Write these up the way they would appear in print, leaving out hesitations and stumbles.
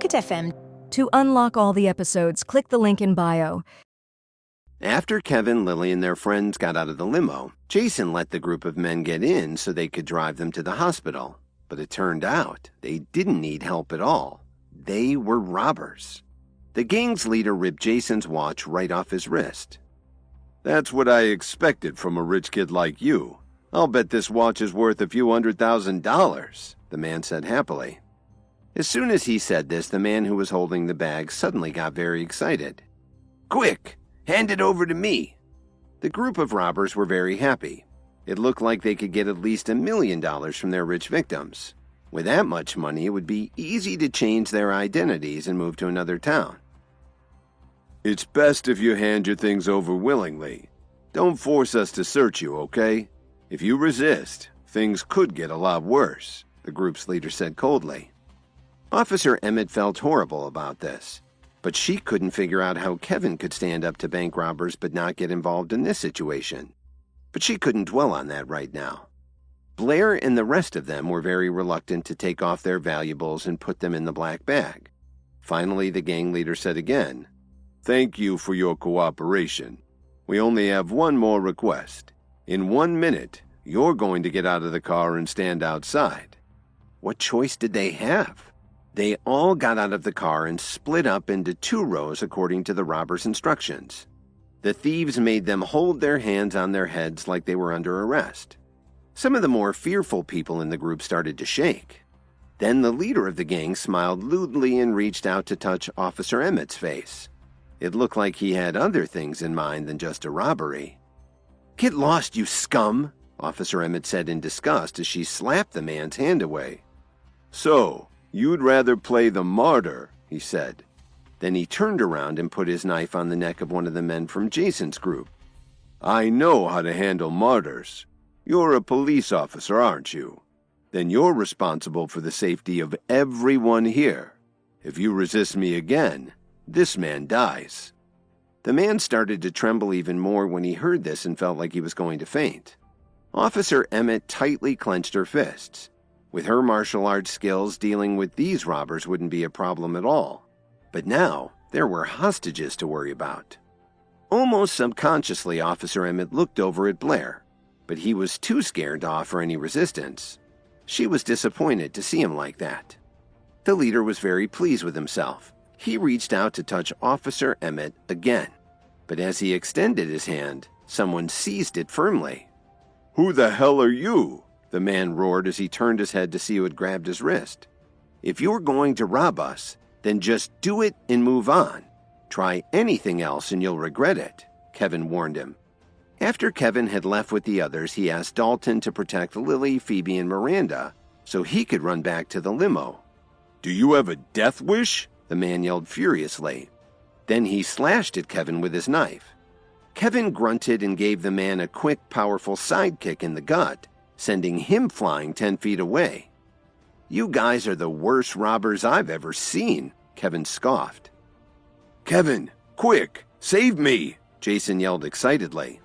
Pocket FM. To unlock all the episodes, click the link in bio. After Kevin, Lily, and their friends got out of the limo, Jason let the group of men get in so they could drive them to the hospital. But it turned out they didn't need help at all. They were robbers. The gang's leader ripped Jason's watch right off his wrist. "That's what I expected from a rich kid like you. I'll bet this watch is worth a few $100,000, the man said happily. As soon as he said this, the man who was holding the bag suddenly got very excited. "Quick! Hand it over to me!" The group of robbers were very happy. It looked like they could get at least $1 million from their rich victims. With that much money, it would be easy to change their identities and move to another town. "It's best if you hand your things over willingly. Don't force us to search you, okay? If you resist, things could get a lot worse," the group's leader said coldly. Officer Emmett felt horrible about this, but she couldn't figure out how Kevin could stand up to bank robbers but not get involved in this situation. But she couldn't dwell on that right now. Blair and the rest of them were very reluctant to take off their valuables and put them in the black bag. Finally, the gang leader said again, "Thank you for your cooperation. We only have one more request. In 1 minute, you're going to get out of the car and stand outside." What choice did they have? They all got out of the car and split up into 2 rows according to the robbers' instructions. The thieves made them hold their hands on their heads like they were under arrest. Some of the more fearful people in the group started to shake. Then the leader of the gang smiled lewdly and reached out to touch Officer Emmett's face. It looked like he had other things in mind than just a robbery. "Get lost, you scum," Officer Emmett said in disgust as she slapped the man's hand away. "So, you'd rather play the martyr," he said. Then he turned around and put his knife on the neck of one of the men from Jason's group. "I know how to handle martyrs. You're a police officer, aren't you? Then you're responsible for the safety of everyone here. If you resist me again, this man dies." The man started to tremble even more when he heard this and felt like he was going to faint. Officer Emmett tightly clenched her fists. With her martial arts skills, dealing with these robbers wouldn't be a problem at all. But now, there were hostages to worry about. Almost subconsciously, Officer Emmett looked over at Blair, but he was too scared to offer any resistance. She was disappointed to see him like that. The leader was very pleased with himself. He reached out to touch Officer Emmett again, but as he extended his hand, someone seized it firmly. "Who the hell are you?" the man roared as he turned his head to see who had grabbed his wrist. "If you're going to rob us, then just do it and move on. Try anything else and you'll regret it," Kevin warned him. After Kevin had left with the others, he asked Dalton to protect Lily, Phoebe, and Miranda so he could run back to the limo. "Do you have a death wish?" the man yelled furiously. Then he slashed at Kevin with his knife. Kevin grunted and gave the man a quick, powerful sidekick in the gut, sending him flying 10 feet away. "You guys are the worst robbers I've ever seen," Kevin scoffed. "Kevin, quick, save me!" Jason yelled excitedly.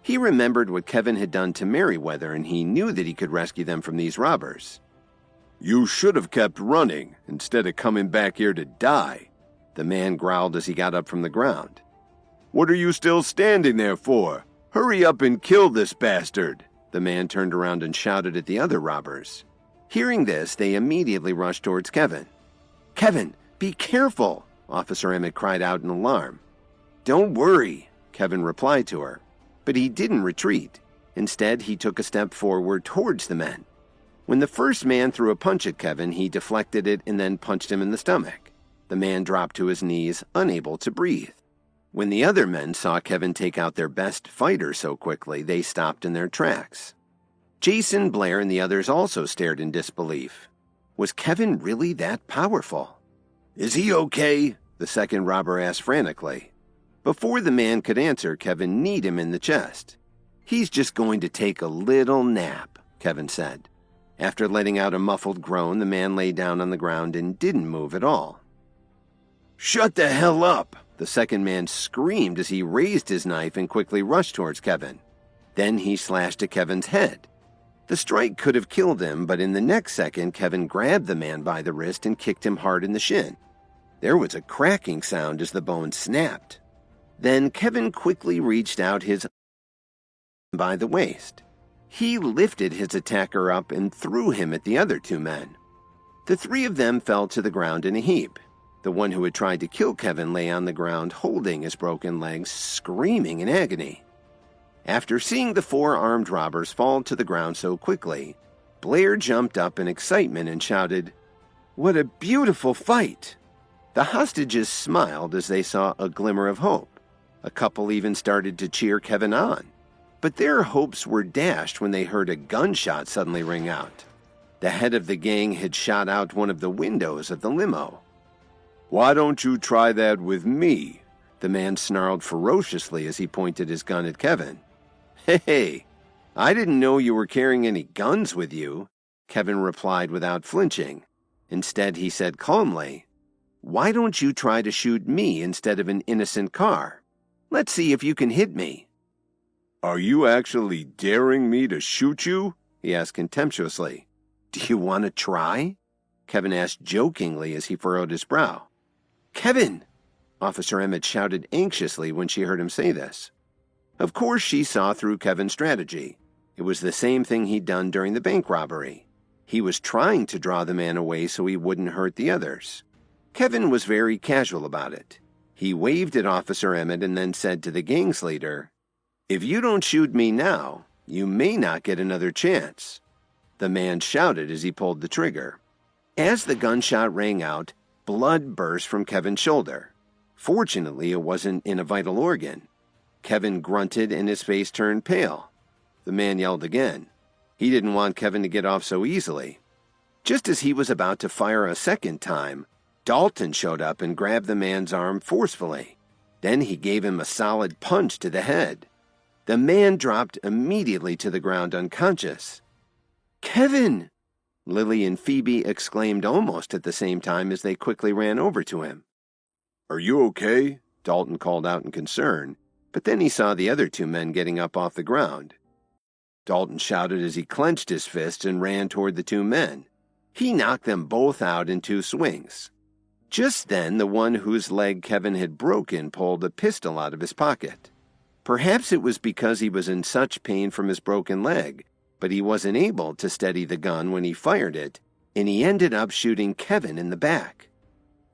He remembered what Kevin had done to Merriweather, and he knew that he could rescue them from these robbers. "You should have kept running instead of coming back here to die," the man growled as he got up from the ground. "What are you still standing there for? Hurry up and kill this bastard!" The man turned around and shouted at the other robbers. Hearing this, they immediately rushed towards Kevin. "Kevin, be careful!" Officer Emmett cried out in alarm. "Don't worry," Kevin replied to her. But he didn't retreat. Instead, he took a step forward towards the men. When the first man threw a punch at Kevin, he deflected it and then punched him in the stomach. The man dropped to his knees, unable to breathe. When the other men saw Kevin take out their best fighter so quickly, they stopped in their tracks. Jason, Blair, and the others also stared in disbelief. Was Kevin really that powerful? "Is he okay?" the second robber asked frantically. Before the man could answer, Kevin kneed him in the chest. "He's just going to take a little nap," Kevin said. After letting out a muffled groan, the man lay down on the ground and didn't move at all. "Shut the hell up!" the second man screamed as he raised his knife and quickly rushed towards Kevin. Then he slashed at Kevin's head. The strike could have killed him, but in the next second, Kevin grabbed the man by the wrist and kicked him hard in the shin. There was a cracking sound as the bone snapped. Then Kevin quickly reached out his by the waist. He lifted his attacker up and threw him at the other two men. The three of them fell to the ground in a heap. The one who had tried to kill Kevin lay on the ground holding his broken legs, screaming in agony. After seeing the four armed robbers fall to the ground so quickly, Blair jumped up in excitement and shouted, "What a beautiful fight!" The hostages smiled as they saw a glimmer of hope. A couple even started to cheer Kevin on. But their hopes were dashed when they heard a gunshot suddenly ring out. The head of the gang had shot out one of the windows of the limo. "Why don't you try that with me?" The man snarled ferociously as he pointed his gun at Kevin. "Hey, I didn't know you were carrying any guns with you," Kevin replied without flinching. Instead, he said calmly, "Why don't you try to shoot me instead of an innocent car? Let's see if you can hit me." "Are you actually daring me to shoot you?" he asked contemptuously. "Do you want to try?" Kevin asked jokingly as he furrowed his brow. "Kevin!" Officer Emmett shouted anxiously when she heard him say this. Of course she saw through Kevin's strategy. It was the same thing he'd done during the bank robbery. He was trying to draw the man away so he wouldn't hurt the others. Kevin was very casual about it. He waved at Officer Emmett and then said to the gang's leader, "If you don't shoot me now, you may not get another chance." The man shouted as he pulled the trigger. As the gunshot rang out, blood burst from Kevin's shoulder. Fortunately, it wasn't in a vital organ. Kevin grunted and his face turned pale. The man yelled again. He didn't want Kevin to get off so easily. Just as he was about to fire a second time, Dalton showed up and grabbed the man's arm forcefully. Then he gave him a solid punch to the head. The man dropped immediately to the ground unconscious. "Kevin!" Lily and Phoebe exclaimed almost at the same time as they quickly ran over to him. "Are you okay?" Dalton called out in concern, but then he saw the other two men getting up off the ground. Dalton shouted as he clenched his fists and ran toward the two men. He knocked them both out in two swings. Just then, the one whose leg Kevin had broken pulled a pistol out of his pocket. Perhaps it was because he was in such pain from his broken leg, but he wasn't able to steady the gun when he fired it, and he ended up shooting Kevin in the back.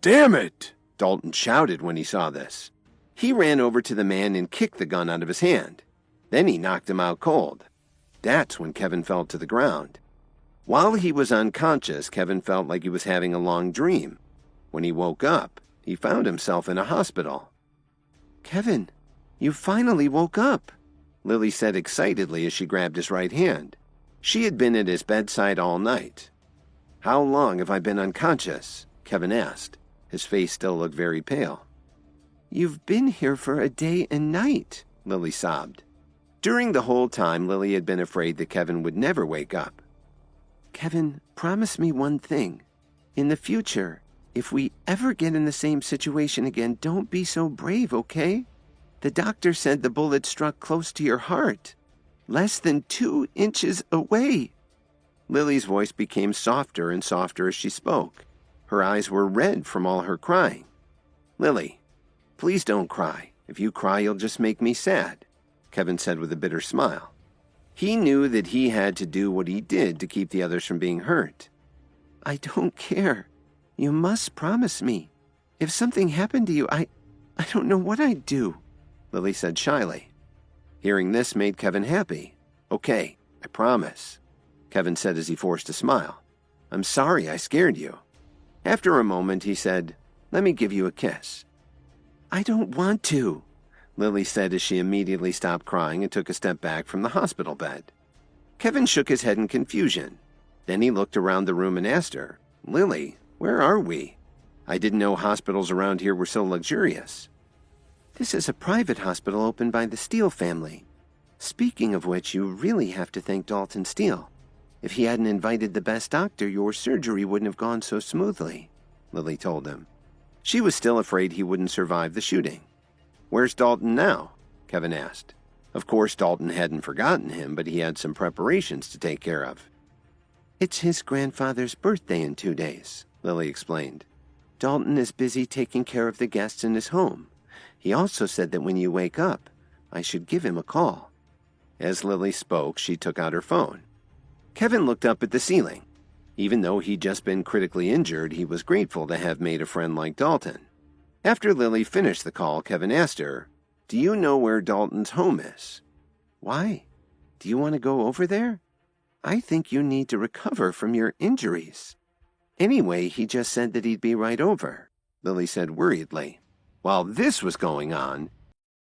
"Damn it!" Dalton shouted when he saw this. He ran over to the man and kicked the gun out of his hand. Then he knocked him out cold. That's when Kevin fell to the ground. While he was unconscious, Kevin felt like he was having a long dream. When he woke up, he found himself in a hospital. "Kevin, you finally woke up," Lily said excitedly as she grabbed his right hand. She had been at his bedside all night. "How long have I been unconscious?" Kevin asked. His face still looked very pale. "You've been here for a day and night," Lily sobbed. During the whole time, Lily had been afraid that Kevin would never wake up. "Kevin, promise me one thing. In the future, if we ever get in the same situation again, don't be so brave, okay? The doctor said the bullet struck close to your heart, less than 2 inches away." Lily's voice became softer and softer as she spoke. Her eyes were red from all her crying. "Lily, please don't cry. If you cry, you'll just make me sad," Kevin said with a bitter smile. He knew that he had to do what he did to keep the others from being hurt. "I don't care. You must promise me. If something happened to you, I don't know what I'd do," Lily said shyly. Hearing this made Kevin happy. "Okay, I promise," Kevin said as he forced a smile. "I'm sorry I scared you." After a moment, he said, "Let me give you a kiss." "I don't want to," Lily said as she immediately stopped crying and took a step back from the hospital bed. Kevin shook his head in confusion. Then he looked around the room and asked her, "Lily, where are we? I didn't know hospitals around here were so luxurious." "This is a private hospital opened by the Steele family. Speaking of which, you really have to thank Dalton Steele. If he hadn't invited the best doctor, your surgery wouldn't have gone so smoothly," Lily told him. She was still afraid he wouldn't survive the shooting. "Where's Dalton now?" Kevin asked. Of course, Dalton hadn't forgotten him, but he had some preparations to take care of. "It's his grandfather's birthday in 2 days," Lily explained. Dalton is busy taking care of the guests in his home. He also said that when you wake up, I should give him a call." As Lily spoke, she took out her phone. Kevin looked up at the ceiling. Even though he'd just been critically injured, he was grateful to have made a friend like Dalton. After Lily finished the call, Kevin asked her, "Do you know where Dalton's home is?" "Why? Do you want to go over there?" "I think you need to recover from your injuries." "Anyway, he just said that he'd be right over," Lily said worriedly. While this was going on,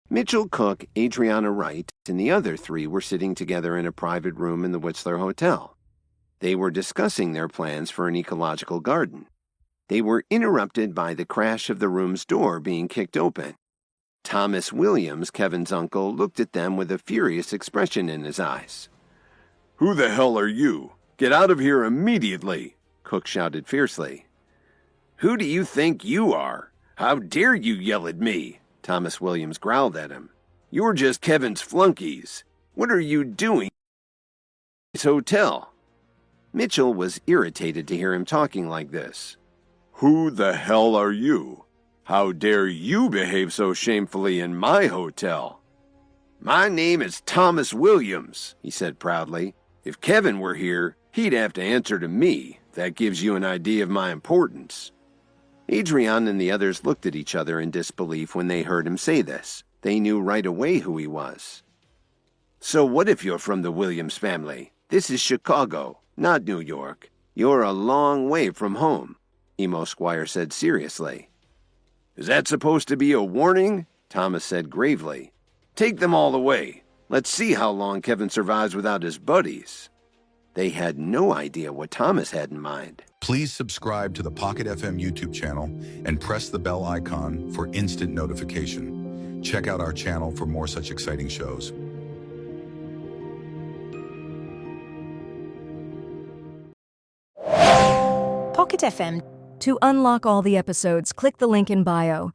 Mitchell Cook, Adriana Wright, and the other three were sitting together in a private room in the Whistler Hotel. They were discussing their plans for an ecological garden. They were interrupted by the crash of the room's door being kicked open. Thomas Williams, Kevin's uncle, looked at them with a furious expression in his eyes. "Who the hell are you? Get out of here immediately!" Cook shouted fiercely. "Who do you think you are? How dare you yell at me?" Thomas Williams growled at him. "You're just Kevin's flunkies. What are you doing in this hotel?" Mitchell was irritated to hear him talking like this. "Who the hell are you? How dare you behave so shamefully in my hotel?" "My name is Thomas Williams," he said proudly. "If Kevin were here, he'd have to answer to me. That gives you an idea of my importance." Adrian and the others looked at each other in disbelief when they heard him say this. They knew right away who he was. "So what if you're from the Williams family? This is Chicago, not New York. You're a long way from home," Emo Squire said seriously. "Is that supposed to be a warning?" Thomas said gravely. "Take them all away. Let's see how long Kevin survives without his buddies." They had no idea what Thomas had in mind. Please subscribe to the Pocket FM YouTube channel and press the bell icon for instant notification. Check out our channel for more such exciting shows. Pocket FM. To unlock all the episodes, click the link in bio.